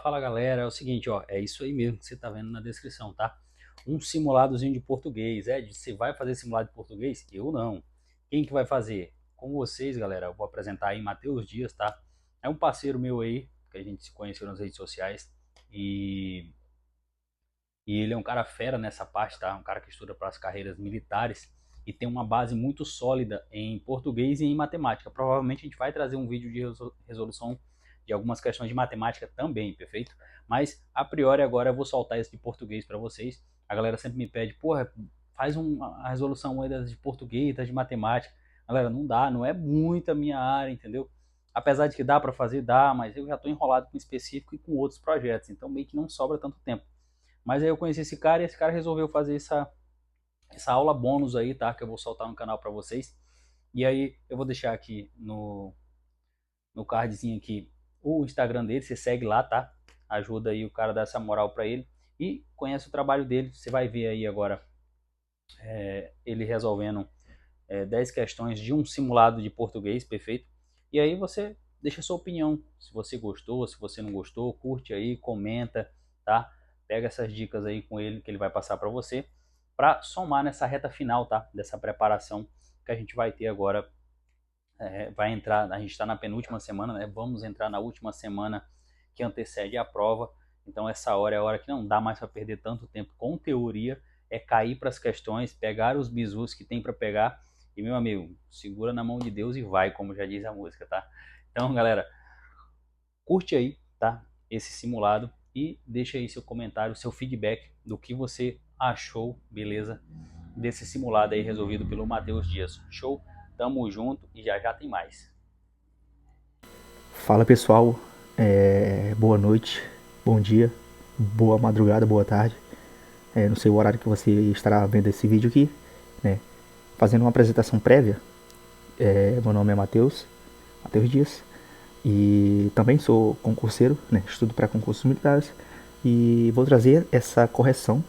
Fala galera, é o seguinte, ó, é isso aí mesmo que você tá vendo na descrição, tá? Um simuladozinho de português, você vai fazer simulado de português? Eu não. Quem que vai fazer? Com vocês, galera, eu vou apresentar aí Matheus Dias, tá? É um parceiro meu aí, que a gente se conheceu nas redes sociais, e, e ele é um cara fera nessa parte, tá? Um cara que estuda para as carreiras militares e tem uma base muito sólida em português e em matemática. Provavelmente a gente vai trazer um vídeo de resolução de algumas questões de matemática também, perfeito? Mas a priori agora eu vou soltar esse de português para vocês. A galera sempre me pede, porra, faz uma resolução aí das de português, das de matemática. Galera, não dá, não é muito a minha área, entendeu? Apesar de que dá para fazer, dá, mas eu já estou enrolado com específico e com outros projetos, então meio que não sobra tanto tempo. Mas aí eu conheci esse cara e esse cara resolveu fazer essa aula bônus aí, tá? Que eu vou soltar no canal para vocês. E aí eu vou deixar aqui no cardzinho aqui o Instagram dele, você segue lá, tá? Ajuda aí o cara a dar essa moral para ele e conhece o trabalho dele. Você vai ver aí agora ele resolvendo 10 questões de um simulado de português, perfeito? E aí você deixa a sua opinião, se você gostou, se você não gostou, curte aí, comenta, tá? Pega essas dicas aí com ele que ele vai passar para você, para somar nessa reta final, tá? Dessa preparação que a gente vai ter agora. Vai entrar, a gente está na penúltima semana, né? Vamos entrar na última semana que antecede a prova. Então essa hora é a hora que não dá mais para perder tanto tempo com teoria, é cair para as questões, pegar os bizus que tem para pegar e, meu amigo, segura na mão de Deus e vai, como já diz a música, tá? Então, galera, curte aí, tá? Esse simulado e deixa aí seu comentário, seu feedback do que você achou, beleza? Desse simulado aí resolvido pelo Matheus Dias. Show? Tamo junto e já já tem mais. Fala pessoal, boa noite, bom dia, boa madrugada, boa tarde. Não sei o horário que você estará vendo esse vídeo aqui, né? Fazendo uma apresentação prévia, meu nome é Matheus Dias, e também sou concurseiro, né? Estudo para concursos militares e vou trazer essa correção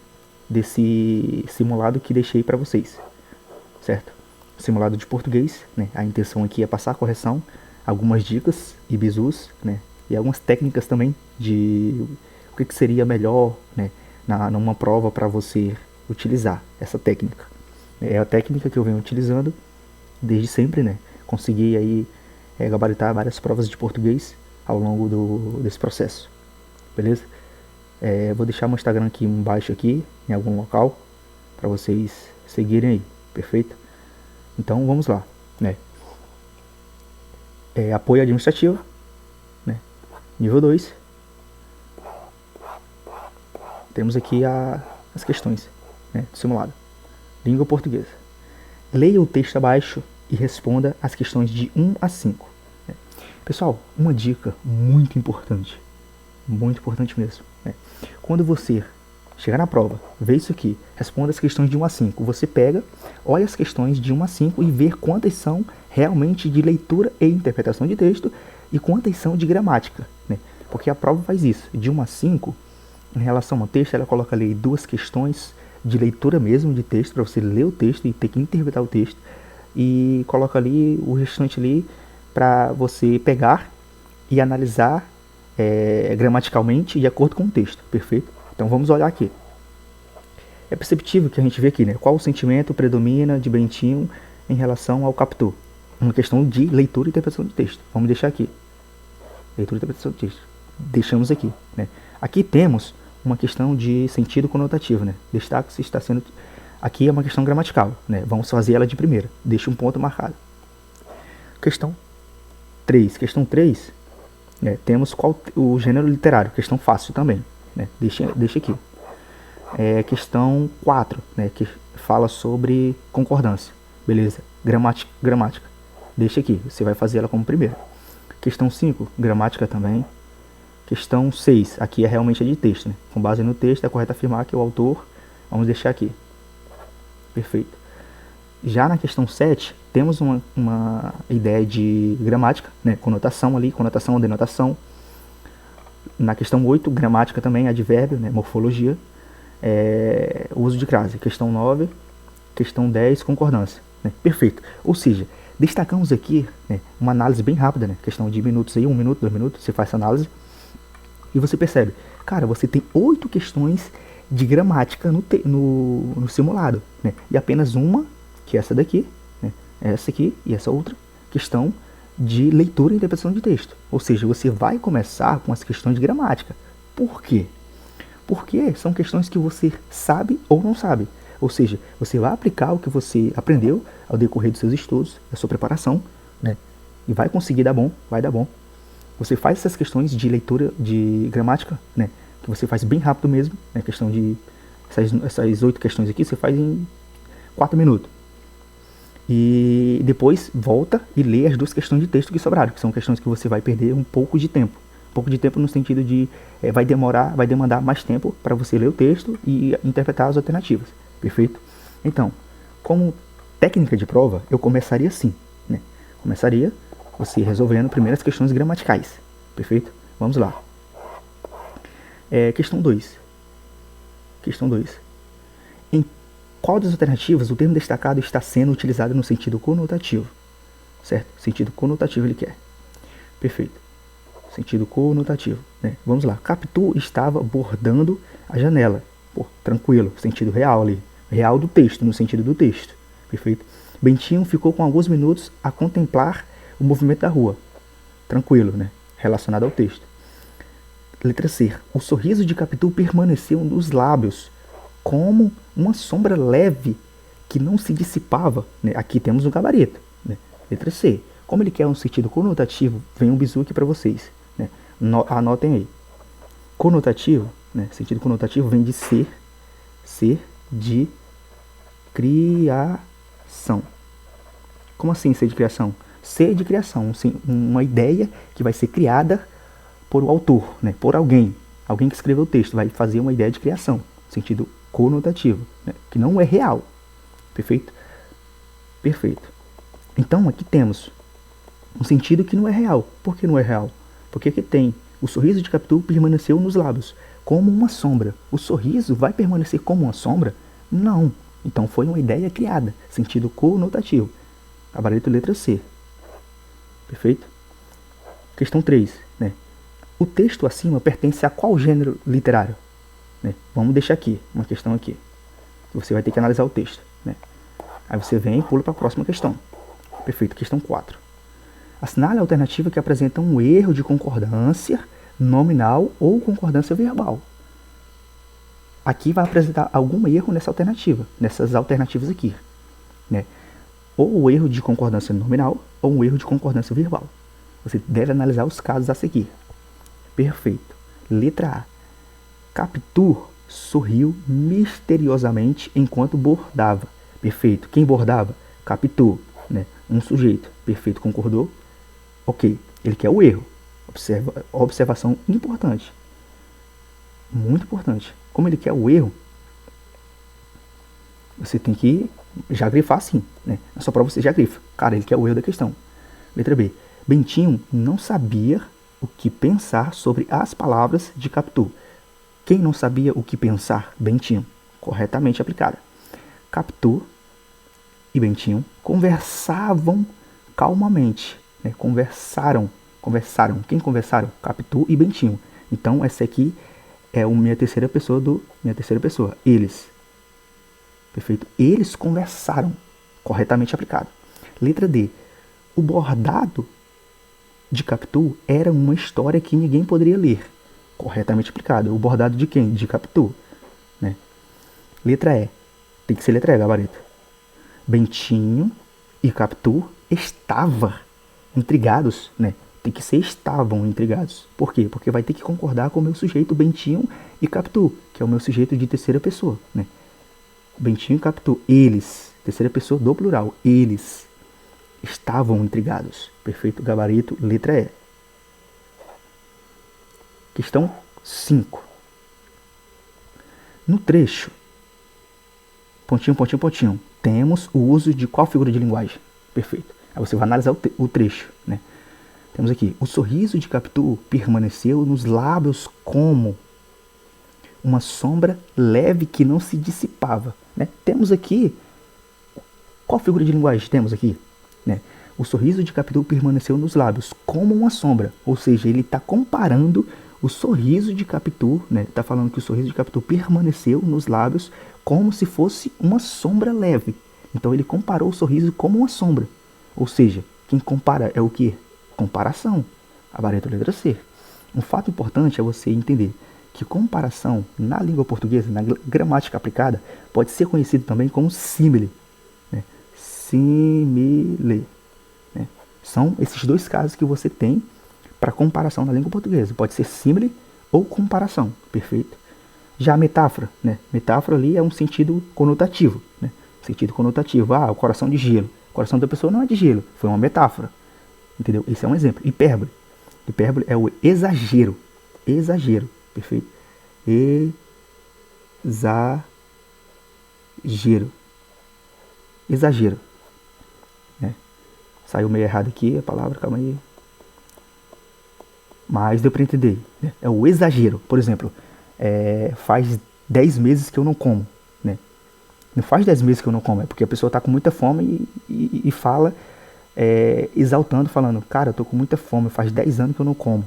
desse simulado que deixei para vocês, certo? Simulado de português, né? A intenção aqui é passar a correção, algumas dicas e bizus, né? E algumas técnicas também de o que seria melhor, né? Numa prova para você utilizar essa técnica. É a técnica que eu venho utilizando desde sempre, né? Consegui aí gabaritar várias provas de português ao longo desse processo, beleza? Vou deixar meu Instagram aqui embaixo aqui, em algum local, para vocês seguirem aí, perfeito? Então vamos lá, né? Apoio administrativo, né? Nível 2. Temos aqui as questões, né, do simulado. Língua portuguesa. Leia o texto abaixo e responda as questões de 1 a 5. Né? Pessoal, uma dica muito importante mesmo. Né? Quando você chegar na prova, vê isso aqui, responda as questões de 1 a 5. Você pega, olha as questões de 1 a 5 e vê quantas são realmente de leitura e interpretação de texto e quantas são de gramática. Né? Porque a prova faz isso, de 1 a 5, em relação ao texto, ela coloca ali duas questões de leitura mesmo de texto, para você ler o texto e ter que interpretar o texto, e coloca ali o restante ali para você pegar e analisar gramaticalmente de acordo com o texto, perfeito? Então vamos olhar aqui. É perceptível que a gente vê aqui, né? Qual o sentimento predomina de Bentinho em relação ao captor? Uma questão de leitura e interpretação de texto. Vamos deixar aqui. Leitura e interpretação de texto. Deixamos aqui, né? Aqui temos uma questão de sentido conotativo, né? Destaque se está sendo... Aqui é uma questão gramatical, né? Vamos fazer ela de primeira. Deixa um ponto marcado. Questão 3. Questão 3, né? Temos qual o gênero literário. Questão fácil também, né? Deixa aqui. Questão 4, né? Que fala sobre concordância. Beleza. Gramática. Deixa aqui. Você vai fazer ela como primeira. Questão 5, gramática também. Questão 6, aqui é realmente a de texto, né? Com base no texto, é correto afirmar que o autor... Vamos deixar aqui. Perfeito. Já na questão 7, temos uma ideia de gramática, né? Conotação ali, conotação ou denotação. Na questão 8, gramática também, advérbio, né? Morfologia. Uso de crase. Questão 9, questão 10, concordância. Né? Perfeito. Ou seja, destacamos aqui, né, uma análise bem rápida, né? Questão de minutos aí, 1 minuto, 2 minutos, você faz essa análise. E você percebe, cara, você tem 8 questões de gramática no simulado, né? E apenas uma, que é essa daqui, né? Essa aqui e essa outra questão de leitura e interpretação de texto. Ou seja, você vai começar com as questões de gramática. Por quê? Porque são questões que você sabe ou não sabe. Ou seja, você vai aplicar o que você aprendeu ao decorrer dos seus estudos, da sua preparação, né? E vai conseguir dar bom, vai dar bom. Você faz essas questões de leitura de gramática, né? Que você faz bem rápido mesmo, né? Questão de essas 8 questões aqui, você faz em 4 minutos. E depois volta e lê as 2 questões de texto que sobraram, que são questões que você vai perder um pouco de tempo. Um pouco de tempo no sentido de vai demandar mais tempo para você ler o texto e interpretar as alternativas. Perfeito? Então, como técnica de prova, eu começaria assim, né? Começaria você resolvendo primeiro as questões gramaticais. Perfeito? Vamos lá. Questão 2. Questão 2. Em qual das alternativas o termo destacado está sendo utilizado no sentido conotativo? Certo? Sentido conotativo ele quer. Perfeito. Sentido conotativo, né? Vamos lá. Capitu estava bordando a janela. Pô, tranquilo. Sentido real ali. Real do texto, no sentido do texto. Perfeito. Bentinho ficou com alguns minutos a contemplar o movimento da rua. Tranquilo, né? Relacionado ao texto. Letra C. O sorriso de Capitu permaneceu nos lábios como uma sombra leve que não se dissipava, né? Aqui temos um gabarito, né? Letra C. Como ele quer um sentido conotativo, vem um bizu aqui para vocês, né? Anotem aí. Conotativo, né? Sentido conotativo vem de ser de criação. Como assim ser de criação? Ser de criação, uma ideia que vai ser criada por o autor, né? Por alguém que escreveu o texto, vai fazer uma ideia de criação, sentido conotativo, né? Que não é real. Perfeito? Perfeito. Então aqui temos um sentido que não é real. Por que não é real? Porque aqui tem o sorriso de Capitu permaneceu nos lábios como uma sombra. O sorriso vai permanecer como uma sombra? Não. Então foi uma ideia criada, sentido conotativo. Gabarito letra C. Perfeito? Questão 3, né? O texto acima pertence a qual gênero literário? Né? Vamos deixar aqui, uma questão aqui. Você vai ter que analisar o texto, né? Aí você vem e pula para a próxima questão. Perfeito, questão 4. Assinale a alternativa que apresenta um erro de concordância nominal ou concordância verbal. Aqui vai apresentar algum erro nessa alternativa, nessas alternativas aqui, né? Ou o erro de concordância nominal ou um erro de concordância verbal. Você deve analisar os casos a seguir. Perfeito. Letra A. Capitu sorriu misteriosamente enquanto bordava. Perfeito. Quem bordava? Capitu, né? Um sujeito. Perfeito. Concordou? Ok. Ele quer o erro. Observação importante. Muito importante. Como ele quer o erro, você tem que já grifar assim, né? Na sua prova você já grifa. Cara, ele quer o erro da questão. Letra B. Bentinho não sabia o que pensar sobre as palavras de Capitu. Quem não sabia o que pensar? Bentinho. Corretamente aplicada. Capitu e Bentinho conversavam calmamente, né? Conversaram. Quem conversaram? Capitu e Bentinho. Então essa aqui é minha terceira pessoa. Eles. Perfeito? Eles conversaram. Corretamente aplicado. Letra D. O bordado de Capitu era uma história que ninguém poderia ler. Corretamente aplicado. O bordado de quem? De Capitu, né? Letra E. Tem que ser letra E, gabarito. Bentinho e Capitu estavam intrigados, né? Tem que ser estavam intrigados. Por quê? Porque vai ter que concordar com o meu sujeito Bentinho e Capitu, que é o meu sujeito de terceira pessoa, né? Bentinho e Capitu, eles, terceira pessoa do plural, eles estavam intrigados. Perfeito, gabarito, letra E. Questão 5. No trecho, pontinho, temos o uso de qual figura de linguagem? Perfeito. Aí você vai analisar o trecho, né? Temos aqui, o sorriso de Capitu permaneceu nos lábios como uma sombra leve que não se dissipava, né? Temos aqui, qual figura de linguagem temos aqui? Né? O sorriso de Capitu permaneceu nos lábios como uma sombra, ou seja, ele está comparando O sorriso de Capitu, né? Tá falando que o sorriso de Capitu permaneceu nos lábios como se fosse uma sombra leve. Então ele comparou o sorriso como uma sombra. Ou seja, quem compara é o quê? Comparação. Gabarito letra C. Um fato importante é você entender que comparação na língua portuguesa, na gramática aplicada, pode ser conhecido também como símile. Né? Símile. Né? São esses dois casos que você tem para comparação na língua portuguesa. Pode ser símile ou comparação. Perfeito? Já a metáfora, né? Metáfora ali é um sentido conotativo. Né? Sentido conotativo. Ah, o coração de gelo. O coração da pessoa não é de gelo. Foi uma metáfora. Entendeu? Esse é um exemplo. Hipérbole. Hipérbole é o exagero. Exagero. Perfeito? Exagero. Exagero. Né? Saiu meio errado aqui a palavra, calma aí. Mas deu para entender. Né? É o exagero. Por exemplo, faz 10 meses que eu não como. Né? Não faz 10 meses que eu não como. É porque a pessoa está com muita fome e fala, exaltando, falando, cara, eu tô com muita fome, faz 10 anos que eu não como.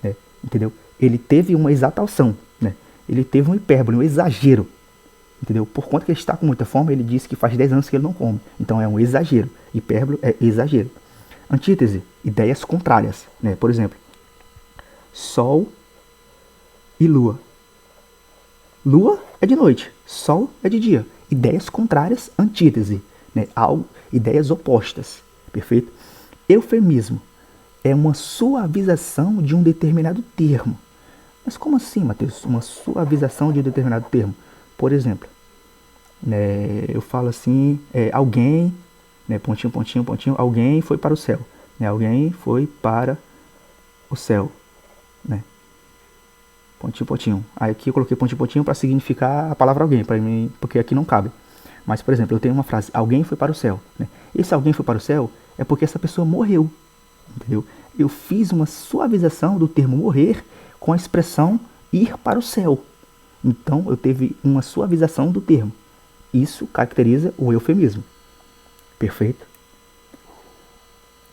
Né? Entendeu? Ele teve uma exaltação, né? Ele teve um hipérbole, um exagero, entendeu? Por conta que ele está com muita fome, ele disse que faz 10 anos que ele não come. Então é um exagero. Hipérbole é exagero. Antítese, ideias contrárias, né? Por exemplo, Sol e Lua. Lua é de noite, Sol é de dia. Ideias contrárias, antítese, né? Ideias opostas, perfeito? Eufemismo é uma suavização de um determinado termo. Mas como assim, Matheus? Uma suavização de um determinado termo? Por exemplo, eu falo assim, alguém, né, pontinho, pontinho, pontinho, alguém foi para o céu. Né, alguém foi para o céu. Né? Pontinho, pontinho. Aí aqui eu coloquei pontinho, pontinho para significar a palavra alguém, para mim, porque aqui não cabe. Mas, por exemplo, eu tenho uma frase, alguém foi para o céu. Né? Esse alguém foi para o céu é porque essa pessoa morreu. Entendeu? Eu fiz uma suavização do termo morrer com a expressão ir para o céu. Então, eu teve uma suavização do termo. Isso caracteriza o eufemismo. Perfeito?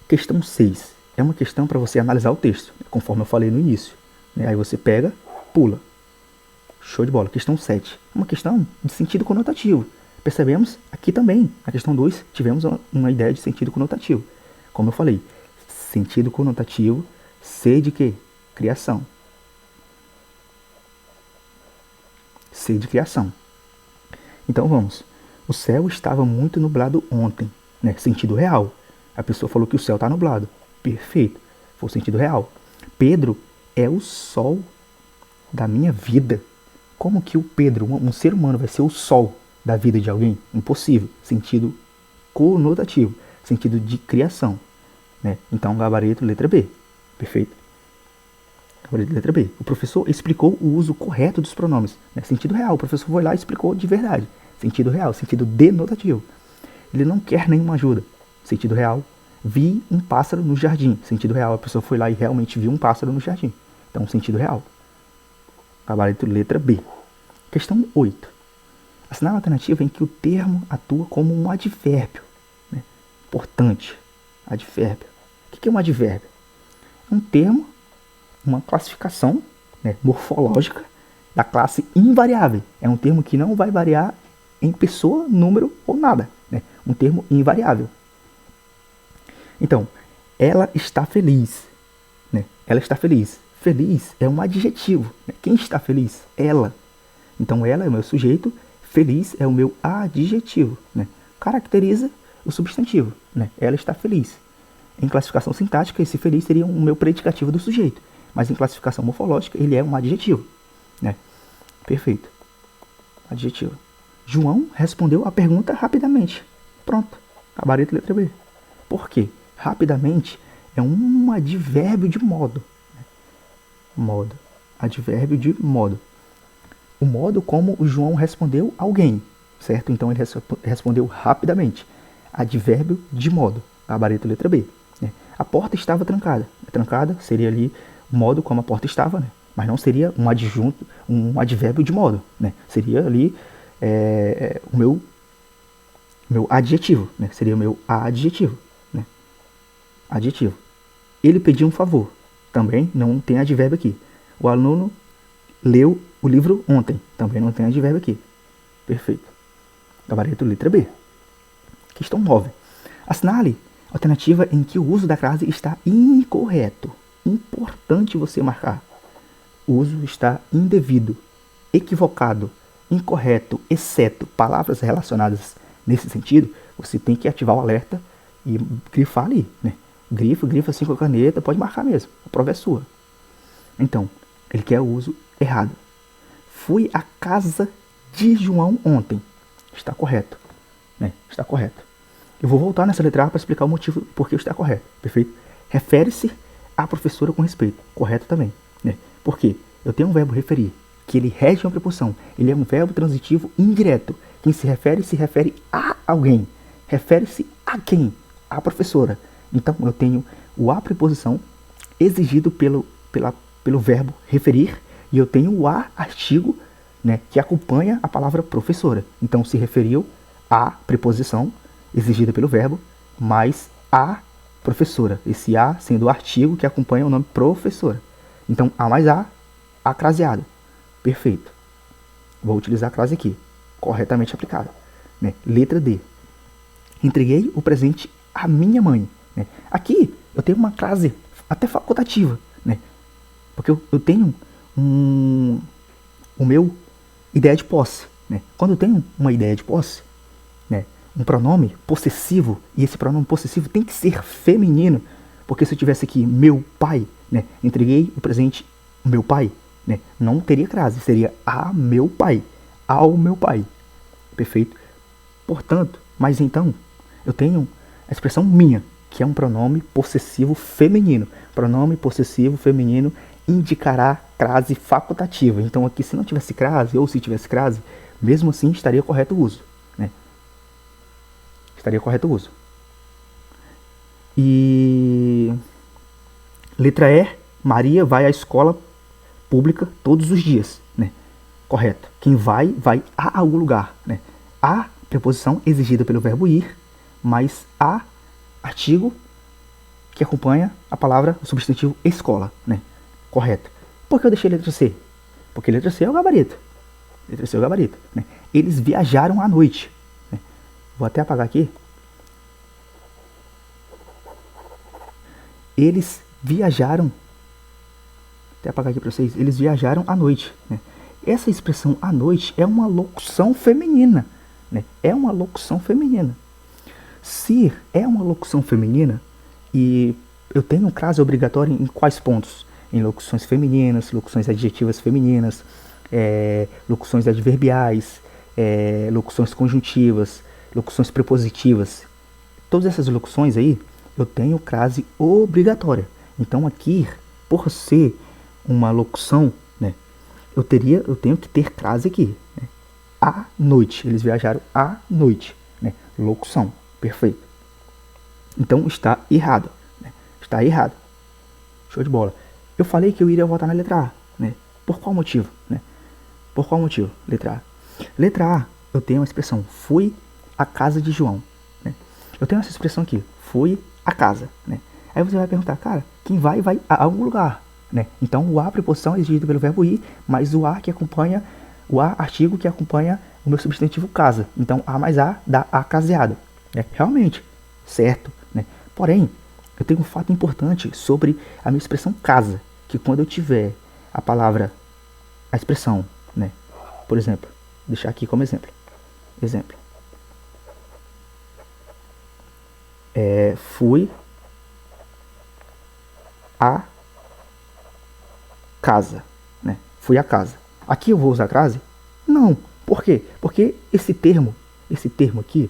Questão 6. É uma questão para você analisar o texto, conforme eu falei no início. Aí você pega, pula. Show de bola. Questão 7. Uma questão de sentido conotativo. Percebemos aqui também, na questão 2, tivemos uma ideia de sentido conotativo. Como eu falei, sentido conotativo, C de quê? Criação. C de criação. Então vamos. O céu estava muito nublado ontem. Né? Sentido real. A pessoa falou que o céu está nublado. Perfeito. Foi o sentido real. Pedro é o sol da minha vida. Como que o Pedro, um ser humano, vai ser o sol da vida de alguém? Impossível. Sentido conotativo. Sentido de criação. Né? Então, gabarito, letra B. Perfeito? Gabarito, letra B. O professor explicou o uso correto dos pronomes. Né? Sentido real. O professor foi lá e explicou de verdade. Sentido real. Sentido denotativo. Ele não quer nenhuma ajuda. Sentido real. Vi um pássaro no jardim. Sentido real. A pessoa foi lá e realmente viu um pássaro no jardim. Então, sentido real. Gabarito, letra B. Questão 8. Assinale a alternativa em que o termo atua como um advérbio. Né? Importante. Advérbio. O que é um advérbio? É um termo, uma classificação, né, morfológica da classe invariável. É um termo que não vai variar em pessoa, número ou nada. Né? Um termo invariável. Então, ela está feliz. Né? Ela está feliz. Feliz é um adjetivo. Né? Quem está feliz? Ela. Então, ela é o meu sujeito. Feliz é o meu adjetivo. Né? Caracteriza o substantivo. Né? Ela está feliz. Em classificação sintática, esse feliz seria o meu predicativo do sujeito. Mas em classificação morfológica, ele é um adjetivo. Né? Perfeito. Adjetivo. João respondeu a pergunta rapidamente. Pronto. Gabarito, letra B. Por quê? Rapidamente é um advérbio de modo. Modo. Advérbio de modo. O modo como o João respondeu alguém. Certo? Então ele respondeu rapidamente. Advérbio de modo. Gabarito, letra B. Né? A porta estava trancada. Trancada seria ali o modo como a porta estava, né? Mas não seria um adjunto, um advérbio de modo. Né? Seria ali o meu adjetivo. Né? Seria o meu adjetivo. Né? Adjetivo. Ele pediu um favor. Também não tem advérbio aqui. O aluno leu o livro ontem. Também não tem advérbio aqui. Perfeito. Gabarito letra B. Questão 9. Assinale a alternativa em que o uso da crase está incorreto. Importante você marcar. O uso está indevido, equivocado, incorreto, exceto palavras relacionadas nesse sentido. Você tem que ativar o alerta e grifar ali, né? Grifa assim com a caneta, pode marcar mesmo. A prova é sua. Então, ele quer o uso errado. Fui à casa de João ontem. Está correto, né? Está correto. Eu vou voltar nessa letra A para explicar o motivo por que está correto. Perfeito? Refere-se à professora com respeito. Correto também, né? Por quê? Eu tenho um verbo referir, que ele rege uma preposição. Ele é um verbo transitivo indireto. Quem se refere a alguém. Refere-se a quem? A professora. Então, eu tenho o a preposição exigido pelo verbo referir, e eu tenho o a artigo, né, que acompanha a palavra professora. Então, se referiu à preposição exigida pelo verbo, mais a professora. Esse a sendo o artigo que acompanha o nome professora. Então, a mais a craseado. Perfeito. Vou utilizar a crase aqui, corretamente aplicada, né? Letra D. Entreguei o presente à minha mãe, né? Aqui eu tenho uma crase até facultativa, né? Porque eu tenho o meu ideia de posse, né? Quando eu tenho uma ideia de posse, né, um pronome possessivo, e esse pronome possessivo tem que ser feminino, porque se eu tivesse aqui meu pai, né, entreguei o presente ao meu pai, né, não teria crase, seria a meu pai, ao meu pai. Perfeito? Portanto, mas então, eu tenho a expressão minha, que é um pronome possessivo feminino. Pronome possessivo feminino indicará crase facultativa. Então aqui, se não tivesse crase, ou se tivesse crase, mesmo assim estaria correto o uso, né? Estaria correto o uso. E letra E, Maria vai à escola pública todos os dias, né? Correto. Quem vai a algum lugar, né? A preposição exigida pelo verbo ir, mais a artigo que acompanha a palavra, o substantivo escola, né? Correto. Por que eu deixei letra C? Porque letra C é o gabarito. Letra C é o gabarito, né? Eles viajaram à noite, né? Vou até apagar aqui. Eles viajaram. Até apagar aqui para vocês. Eles viajaram à noite, né? Essa expressão à noite é uma locução feminina, né? É uma locução feminina. Se é uma locução feminina, e eu tenho crase obrigatória em quais pontos? Em locuções femininas, locuções adjetivas femininas, locuções adverbiais, locuções conjuntivas, locuções prepositivas. Todas essas locuções aí, eu tenho crase obrigatória. Então aqui, por ser uma locução, né, eu tenho que ter crase aqui, né? À noite, eles viajaram à noite, né? Locução, perfeito. Então está errado, né? Está errado. Show de bola. Eu falei que eu iria votar na letra A, né? Por qual motivo, né? Por qual motivo? Letra A. Letra A, eu tenho uma expressão, fui à casa de João, né? Eu tenho essa expressão aqui, fui à casa, né? Aí você vai perguntar, cara, quem vai a algum lugar, né? Então o a preposição é exigido pelo verbo ir, mais o a que acompanha, o a artigo que acompanha o meu substantivo casa. Então a mais a dá a caseado, né? Realmente, certo, né? Porém, eu tenho um fato importante sobre a minha expressão casa, que quando eu tiver a expressão, né? Por exemplo, deixar aqui como exemplo. Fui à casa, né? Fui à casa. Aqui eu vou usar crase? Não. Por quê? Porque esse termo aqui,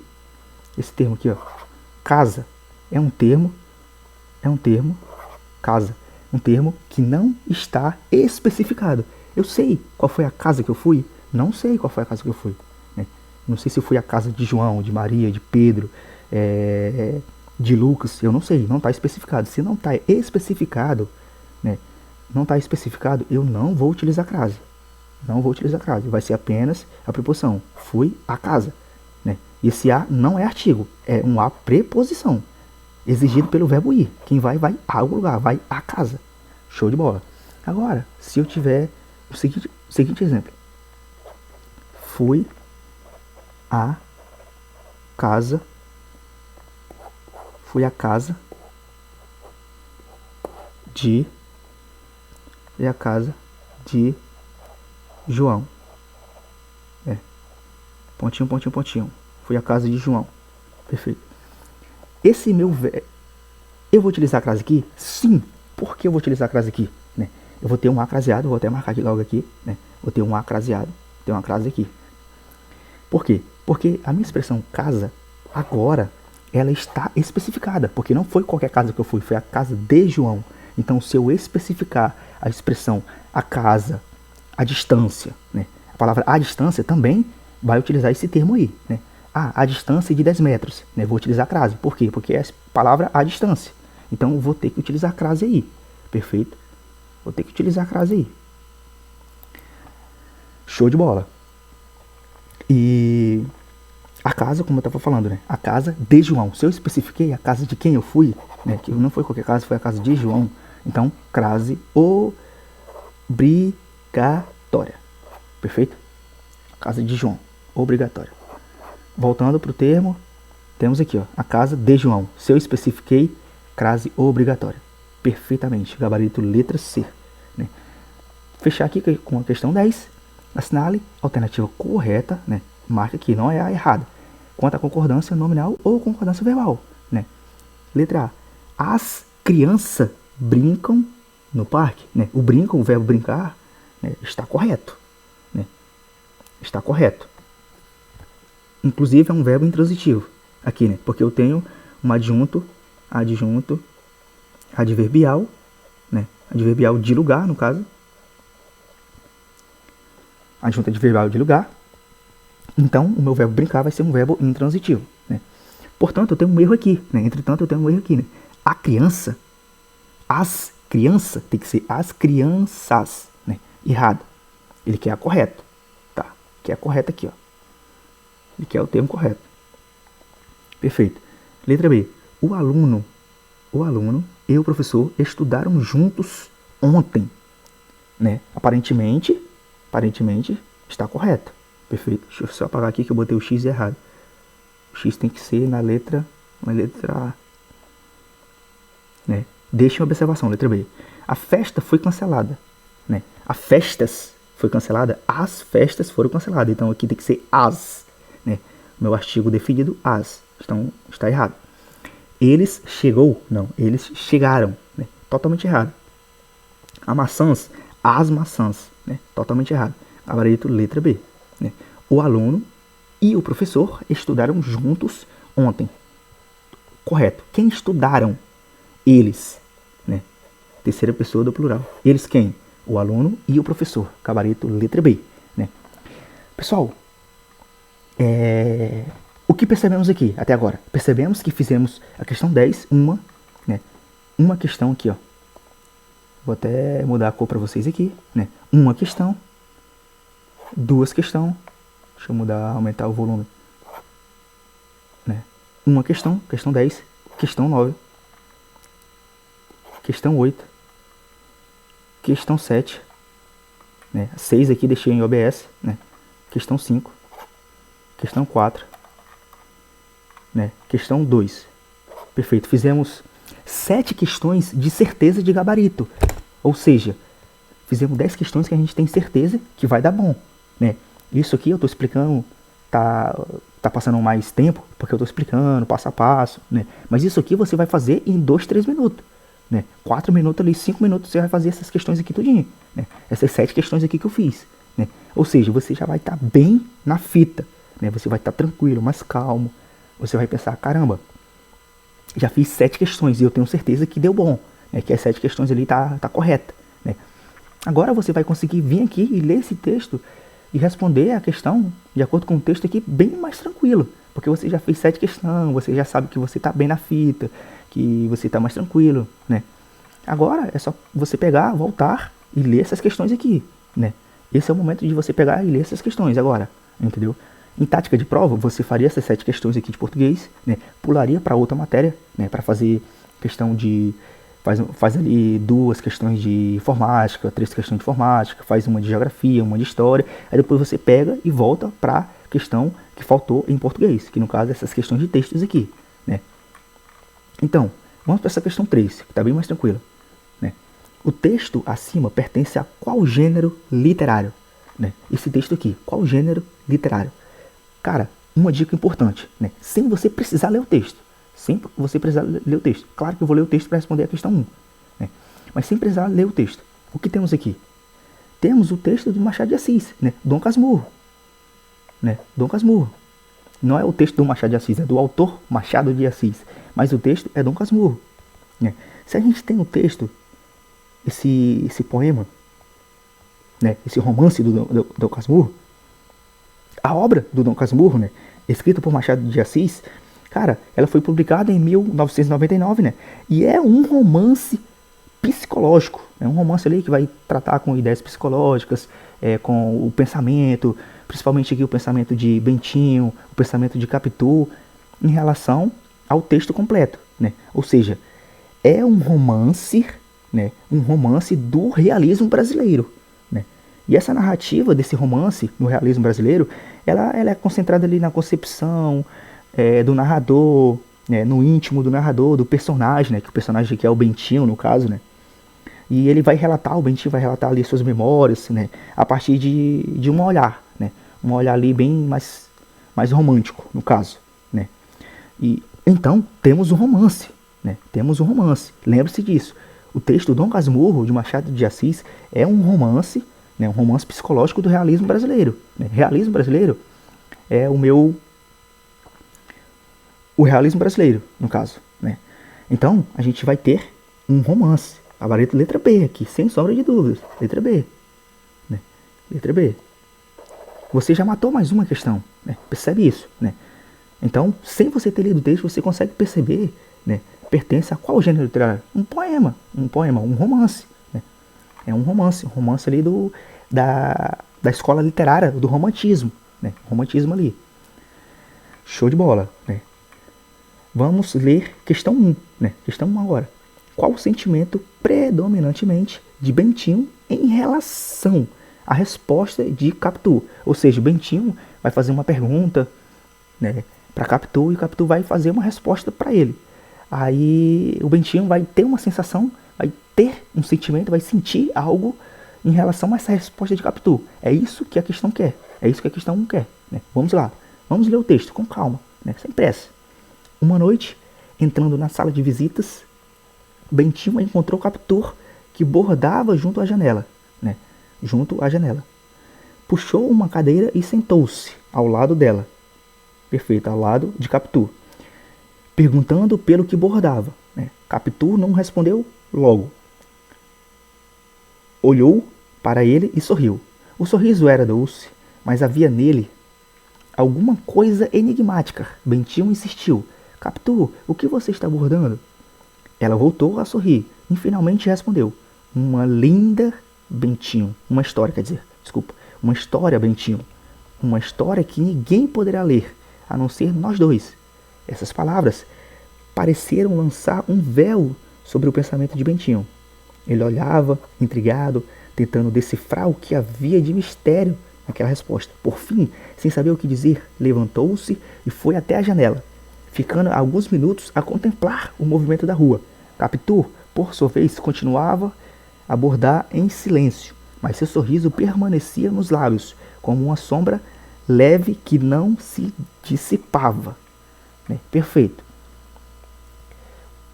ó, casa, é um termo, casa, um termo que não está especificado. Eu sei qual foi a casa que eu fui? Não sei qual foi a casa que eu fui, né? Não sei se eu fui à casa de João, de Maria, de Pedro, de Lucas, eu não sei, não está especificado. Se não está especificado, né? Não está especificado, eu não vou utilizar crase. Não vou utilizar crase. Vai ser apenas a preposição. Fui à casa, né? E esse a não é artigo, é um a preposição, exigido pelo verbo ir. Quem vai a algum lugar, vai à casa. Show de bola. Agora, se eu tiver o seguinte exemplo. Fui à casa de João. Pontinho. Fui à casa de João. Perfeito. Esse meu verbo... Eu vou utilizar a crase aqui? Sim. Por que eu vou utilizar a crase aqui? Né? Eu vou ter um A craseado, vou até marcar de logo aqui. Né? Vou ter um A craseado, tem uma crase aqui. Por quê? Porque a minha expressão casa, agora, ela está especificada. Porque não foi qualquer casa que eu fui, foi a casa de João. Então, se eu especificar a expressão a casa, a distância, né? A palavra a distância também vai utilizar esse termo aí, né? A distância de 10 metros, né? Vou utilizar a crase. Por quê? Porque é a palavra a distância. Então, eu vou ter que utilizar a crase aí. Perfeito? Vou ter que utilizar a crase aí. Show de bola. E a casa, como eu estava falando, né? A casa de João. Se eu especifiquei a casa de quem eu fui, né? Que não foi qualquer casa, foi a casa de João. Então, crase obrigatória. Perfeito? Casa de João. Obrigatória. Voltando para o termo, temos aqui, ó, a casa de João. Se eu especifiquei, crase obrigatória. Perfeitamente. Gabarito letra C. Né? Fechar aqui com a questão 10. Assinale a alternativa correta, né? Marca aqui, não é a errada. Quanto à concordância nominal ou concordância verbal, né? Letra A. As crianças brincam no parque, né? O brincam, o verbo brincar, né? Está correto, né? Está correto. Inclusive é um verbo intransitivo aqui, né? Porque eu tenho um adjunto adverbial, né? Adverbial de lugar, no caso. Adjunto adverbial de lugar. Então, o meu verbo brincar vai ser um verbo intransitivo, né? Portanto, eu tenho um erro aqui, né? Entretanto, eu tenho um erro aqui, né? A criança, as crianças, tem que ser as crianças, né? Errado. Ele quer a correta, tá? Quer a correta aqui, ó. Ele quer o termo correto. Perfeito. Letra B. O aluno e o professor estudaram juntos ontem, né? Aparentemente está correto. Perfeito. Deixa eu só apagar aqui que eu botei o X errado. O X tem que ser na letra A. Né? Deixa uma observação, letra B. A festa foi cancelada. Né? A festas foi cancelada. As festas foram canceladas. Então aqui tem que ser as. Né? Meu artigo definido as. Então está errado. Eles chegou. Não, eles chegaram. Né? Totalmente errado. As maçãs. Né? Totalmente errado. Gabarito, letra B. Né? O aluno e o professor estudaram juntos ontem. Correto. Quem estudaram? Eles. Né? Terceira pessoa do plural. Eles quem? O aluno e o professor. Gabarito, letra B. Né? Pessoal, o que percebemos aqui até agora? Percebemos que fizemos a questão 10, uma questão aqui, ó. Vou até mudar a cor para vocês aqui, né? Uma questão, duas questões. Deixa eu mudar, aumentar o volume. Né? Uma questão 10, questão 9, questão 8, questão 7, né? 6 aqui deixei em OBS, né? Questão 5, questão 4, né? Questão 2. Perfeito, fizemos 7 questões de certeza de gabarito. Ou seja, fizemos 10 questões que a gente tem certeza que vai dar bom, né? Isso aqui eu estou explicando, tá passando mais tempo, porque eu estou explicando passo a passo, né? Mas isso aqui você vai fazer em 2, 3 minutos, né? 4 minutos ali, 5 minutos você vai fazer essas questões aqui tudinho, né? Essas 7 questões aqui que eu fiz, né? Ou seja, você já vai estar bem na fita, né? Você vai estar tranquilo, mais calmo. Você vai pensar, caramba, já fiz 7 questões e eu tenho certeza que deu bom, né? Que as 7 questões ali tá correta, né? Agora você vai conseguir vir aqui e ler esse texto e responder a questão de acordo com o texto aqui bem mais tranquilo, porque você já fez 7 questões, você já sabe que você está bem na fita, que você está mais tranquilo, né? Agora é só você pegar, voltar e ler essas questões aqui, né? Esse é o momento de você pegar e ler essas questões agora, entendeu? Em tática de prova, você faria essas 7 questões aqui de português, né? Pularia para outra matéria, né? Para fazer questão de Faz ali 2 questões de informática, 3 questões de informática, faz uma de geografia, uma de história, aí depois você pega e volta para a questão que faltou em português, que no caso é essas questões de textos aqui, né? Então, vamos para essa questão 3, que está bem mais tranquila, né? O texto acima pertence a qual gênero literário? Né? Esse texto aqui, qual gênero literário? Cara, uma dica importante, né? Sem você precisar ler o texto. Sem você precisar ler o texto. Claro que eu vou ler o texto para responder a questão 1. Né? Mas sem precisar ler o texto. O que temos aqui? Temos o texto do Machado de Assis, né? Dom Casmurro. Né? Dom Casmurro. Não é o texto do Machado de Assis, é do autor Machado de Assis. Mas o texto é Dom Casmurro. Né? Se a gente tem o texto, esse poema, né? Esse romance do Dom Casmurro, a obra do Dom Casmurro, né? Escrita por Machado de Assis, cara, ela foi publicada em 1999, né? E é um romance psicológico. É um romance ali que vai tratar com ideias psicológicas, com o pensamento, principalmente aqui o pensamento de Bentinho, o pensamento de Capitu, em relação ao texto completo, né? Ou seja, é um romance, né? Um romance do realismo brasileiro, né? E essa narrativa desse romance no realismo brasileiro, ela é concentrada ali na concepção do narrador, né, no íntimo do narrador, do personagem, né, que o personagem aqui é o Bentinho, no caso, né, e ele vai relatar, o Bentinho vai relatar ali suas memórias, né, a partir de um olhar, né, um olhar ali bem mais romântico, no caso, né. E então temos um romance, né, temos um romance, lembre-se disso, o texto Dom Casmurro, de Machado de Assis, é um romance, né, um romance psicológico do realismo brasileiro, né. Realismo brasileiro é o realismo brasileiro, no caso, né? Então, a gente vai ter um romance. A letra B aqui, sem sombra de dúvidas. Letra B. Né? Letra B. Você já matou mais uma questão, né? Percebe isso, né? Então, sem você ter lido o texto, você consegue perceber, né? Pertence a qual gênero literário? Um poema, um romance, né? É um romance ali da escola literária, do romantismo, né? Romantismo ali. Show de bola, né? Vamos ler questão 1, né? Questão 1 agora. Qual o sentimento predominantemente de Bentinho em relação à resposta de Capitu? Ou seja, o Bentinho vai fazer uma pergunta, né, para Capitu e o Capitu vai fazer uma resposta para ele. Aí o Bentinho vai ter uma sensação, vai ter um sentimento, vai sentir algo em relação a essa resposta de Capitu. É isso que a questão quer. É isso que a questão 1 quer. Né? Vamos lá. Vamos ler o texto com calma, né? Sem pressa. Uma noite, entrando na sala de visitas, Bentinho encontrou Capitu, que bordava junto à janela, né? Junto à janela. Puxou uma cadeira e sentou-se ao lado dela. Perfeito, ao lado de Capitu. Perguntando pelo que bordava, né? Capitu não respondeu logo. Olhou para ele e sorriu. O sorriso era doce, mas havia nele alguma coisa enigmática. Bentinho insistiu. Capitu, o que você está bordando? Ela voltou a sorrir e finalmente respondeu. Uma linda, Bentinho. Uma história, quer dizer. Desculpa. Uma história, Bentinho. Uma história que ninguém poderá ler, a não ser nós dois. Essas palavras pareceram lançar um véu sobre o pensamento de Bentinho. Ele olhava, intrigado, tentando decifrar o que havia de mistério naquela resposta. Por fim, sem saber o que dizer, levantou-se e foi até a janela, ficando alguns minutos a contemplar o movimento da rua. Capitu, por sua vez, continuava a bordar em silêncio, mas seu sorriso permanecia nos lábios, como uma sombra leve que não se dissipava. Perfeito.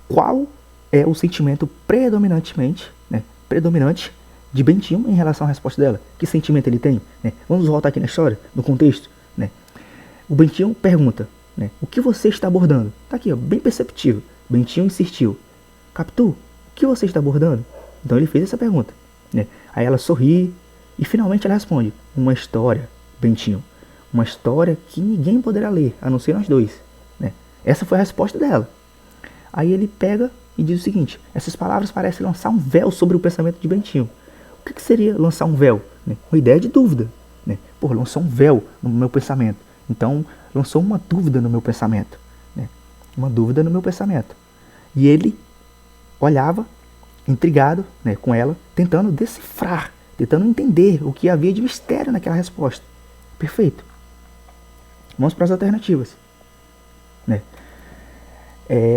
Qual é o sentimento predominante de Bentinho em relação à resposta dela? Que sentimento ele tem? Vamos voltar aqui na história, no contexto. O Bentinho pergunta, o que você está abordando? Está aqui, ó, bem perceptível. Bentinho insistiu. Capitu, o que você está abordando? Então ele fez essa pergunta. Aí ela sorri e finalmente ela responde. Uma história, Bentinho. Uma história que ninguém poderá ler, a não ser nós dois. Essa foi a resposta dela. Aí ele pega e diz o seguinte. Essas palavras parecem lançar um véu sobre o pensamento de Bentinho. O que seria lançar um véu? Uma ideia de dúvida. Lançou um véu no meu pensamento. Então, lançou uma dúvida no meu pensamento. Uma dúvida no meu pensamento. E ele olhava intrigado, né, com ela, tentando decifrar, tentando entender o que havia de mistério naquela resposta. Perfeito. Vamos para as alternativas. Né?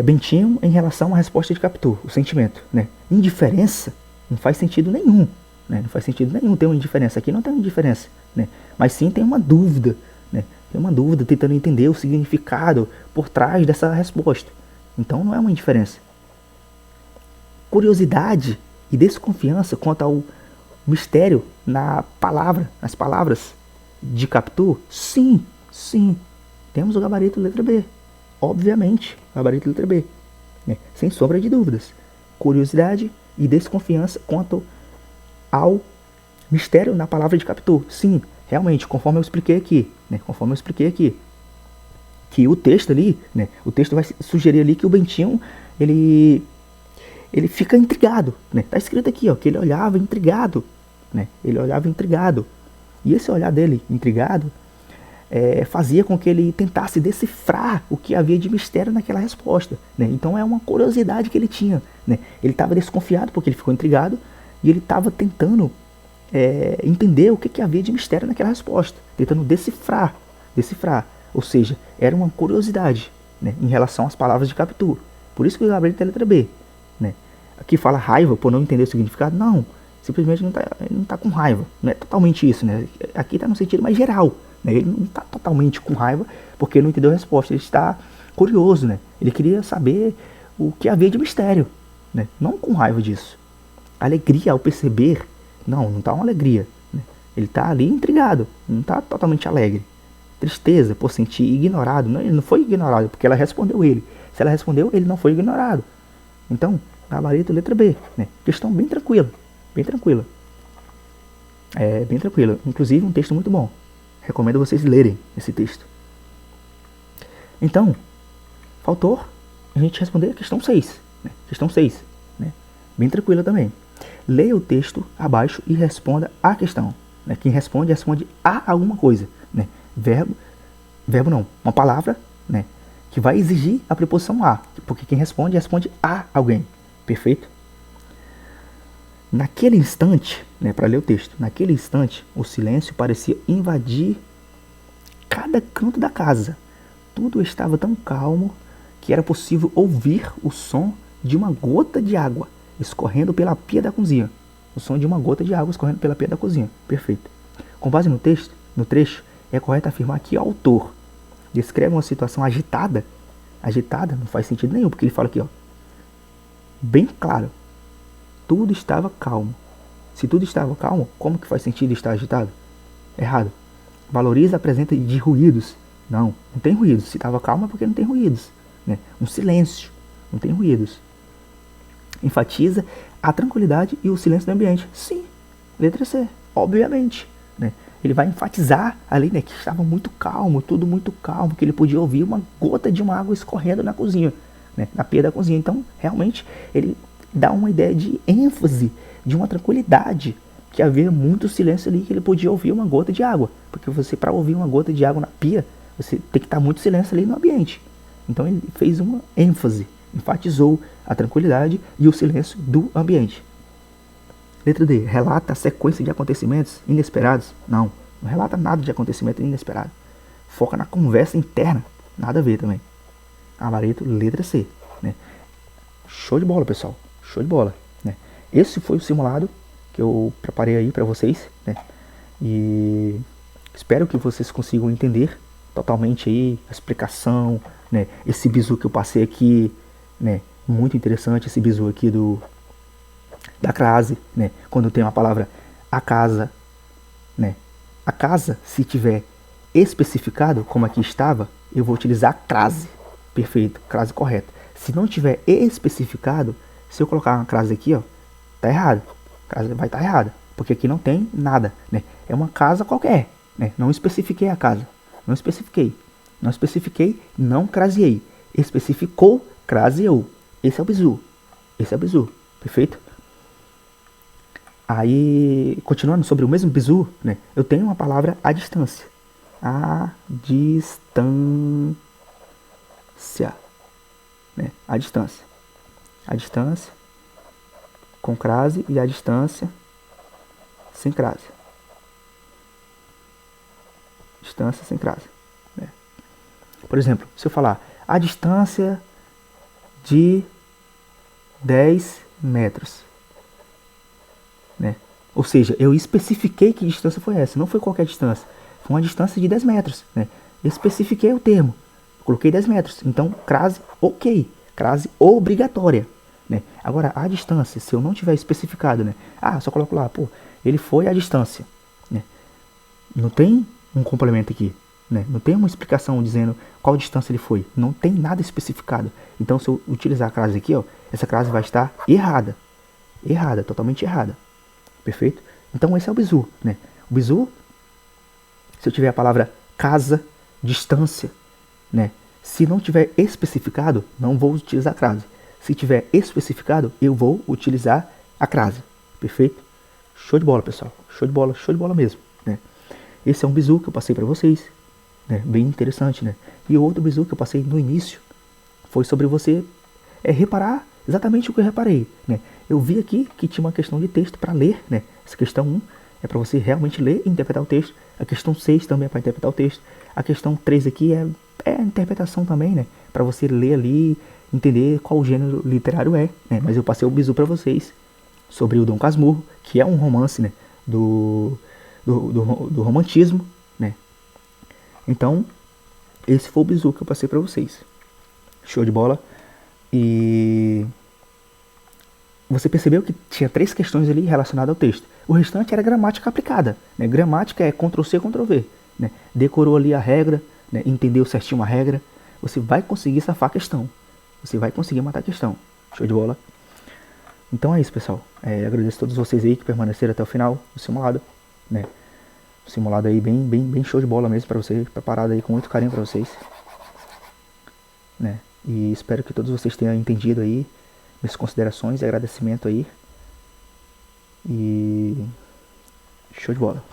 Bentinho em relação à resposta de Capitu, o sentimento. Né? Indiferença não faz sentido nenhum. Né? Não faz sentido nenhum ter uma indiferença. Aqui não tem uma indiferença. Né? Mas sim tem uma dúvida. Né? Tem uma dúvida tentando entender o significado por trás dessa resposta. Então não é uma indiferença. Curiosidade e desconfiança quanto ao mistério nas palavras de Capitu? Sim, sim. Temos o gabarito letra B. Obviamente, gabarito letra B. Né? Sem sombra de dúvidas. Curiosidade e desconfiança quanto ao mistério na palavra de Capitu. Sim, realmente, conforme eu expliquei aqui. Né? Conforme eu expliquei aqui. Que o texto ali, né? O texto vai sugerir ali que o Bentinho, ele fica intrigado, né? Tá escrito aqui, ó, que ele olhava intrigado, né? Ele olhava intrigado. E esse olhar dele intrigado fazia com que ele tentasse decifrar o que havia de mistério naquela resposta, né? Então é uma curiosidade que ele tinha, né? Ele estava desconfiado porque ele ficou intrigado e ele estava tentando entender o que havia de mistério naquela resposta, tentando decifrar. Ou seja, era uma curiosidade, né, em relação às palavras de Capitu. Por isso que o gabarito é letra B. Né? Aqui fala raiva por não entender o significado. Não, simplesmente não está com raiva. Não é totalmente isso. Né? Aqui está no sentido mais geral. Né? Ele não está totalmente com raiva porque não entendeu a resposta. Ele está curioso. Né? Ele queria saber o que havia de mistério. Né? Não com raiva disso. Alegria ao perceber. Não está uma alegria. Né? Ele está ali intrigado. Não está totalmente alegre. Tristeza por sentir ignorado. Não, ele não foi ignorado porque ela respondeu ele. Se ela respondeu, ele não foi ignorado. Então, gabarito letra B. Né? Questão bem tranquila. Bem tranquila. Bem tranquila. Inclusive um texto muito bom. Recomendo vocês lerem esse texto. Então, faltou a gente responder a questão 6. Né? Questão 6. Né? Bem tranquila também. Leia o texto abaixo e responda a questão. Né? Quem responde a alguma coisa. Né? Verbo não. Uma palavra, né, que vai exigir a preposição a. Porque quem responde a alguém. Perfeito? Naquele instante, né, para ler o texto, naquele instante, o silêncio parecia invadir cada canto da casa. Tudo estava tão calmo que era possível ouvir o som de uma gota de água escorrendo pela pia da cozinha. O som de uma gota de água escorrendo pela pia da cozinha. Perfeito. Com base no texto, no trecho, é correto afirmar que o autor descreve uma situação agitada. Agitada não faz sentido nenhum, porque ele fala aqui, ó, bem claro, tudo estava calmo. Se tudo estava calmo, como que faz sentido estar agitado? Errado. Valoriza a presença de ruídos. Não tem ruídos. Se estava calmo é porque não tem ruídos. Né? Um silêncio, não tem ruídos. Enfatiza a tranquilidade e o silêncio do ambiente. Sim, letra C, obviamente. Né? Ele vai enfatizar ali, né, que estava muito calmo, tudo muito calmo, que ele podia ouvir uma gota de uma água escorrendo na cozinha, né, na pia da cozinha. Então, realmente, ele dá uma ideia de ênfase, de uma tranquilidade, que havia muito silêncio ali, que ele podia ouvir uma gota de água. Porque você, para ouvir uma gota de água na pia, você tem que estar muito silêncio ali no ambiente. Então, ele fez uma ênfase, enfatizou a tranquilidade e o silêncio do ambiente. Letra D. Relata a sequência de acontecimentos inesperados. Não relata nada de acontecimento inesperado. Foca na conversa interna. Nada a ver também. Gabarito, letra C. Né? Show de bola, pessoal. Show de bola. Né? Esse foi o simulado que eu preparei aí para vocês. Né? E espero que vocês consigam entender totalmente aí a explicação. Né? Esse bizu que eu passei aqui. Né? Muito interessante esse bizu aqui da crase, né? Quando tem uma palavra a casa, né? A casa, se tiver especificado, como aqui estava, eu vou utilizar crase. Perfeito, crase correta. Se não tiver especificado, se eu colocar uma crase aqui, ó, tá errado. A crase vai estar errada, porque aqui não tem nada, né? É uma casa qualquer, né? Não especifiquei a casa. Não especifiquei, não craseei. Especificou, craseou. Esse é o bizu. Perfeito? Aí, continuando sobre o mesmo bizu, né, eu tenho uma palavra à distância. À distância. Né, à distância. com crase e a distância sem crase. Distância sem crase. Né? Por exemplo, se eu falar a distância de 10 metros. Né? Ou seja, eu especifiquei que distância foi essa. Não foi qualquer distância. Foi uma distância de 10 metros. Né? Eu especifiquei o termo. Coloquei 10 metros. Então, crase ok. Crase obrigatória. Né? Agora, a distância, se eu não tiver especificado, né? Só coloco lá, pô, ele foi a distância. Né? Não tem um complemento aqui. Né? Não tem uma explicação dizendo qual distância ele foi. Não tem nada especificado. Então, se eu utilizar a crase aqui, ó, essa crase vai estar errada. Errada, totalmente errada. Perfeito? Então, esse é o bizu. Né? O bizu, se eu tiver a palavra casa, distância, né? Se não tiver especificado, não vou utilizar a crase. Se tiver especificado, eu vou utilizar a crase. Perfeito? Show de bola, pessoal. Show de bola mesmo. Né? Esse é um bizu que eu passei para vocês. Né? Bem interessante, né? E o outro bizu que eu passei no início foi sobre você reparar exatamente o que eu reparei. Né? Eu vi aqui que tinha uma questão de texto para ler. Né? Essa questão 1 é para você realmente ler e interpretar o texto. A questão 6 também é para interpretar o texto. A questão 3 aqui é a interpretação também, né? Para você ler ali, entender qual gênero literário é. Né? Mas eu passei o bizu para vocês sobre o Dom Casmurro, que é um romance, né? do romantismo. Né? Então, esse foi o bizu que eu passei para vocês. Show de bola. E você percebeu que tinha 3 questões ali relacionadas ao texto. O restante era gramática aplicada. Né? Gramática é Ctrl+C, Ctrl+V. Né? Decorou ali a regra, né? Entendeu certinho a regra. Você vai conseguir safar a questão. Você vai conseguir matar a questão. Show de bola. Então é isso, pessoal. Agradeço a todos vocês aí que permaneceram até o final do simulado. Né? O simulado aí bem show de bola mesmo para vocês. Preparado aí com muito carinho para vocês. Né? E espero que todos vocês tenham entendido aí minhas considerações e agradecimento aí. E show de bola.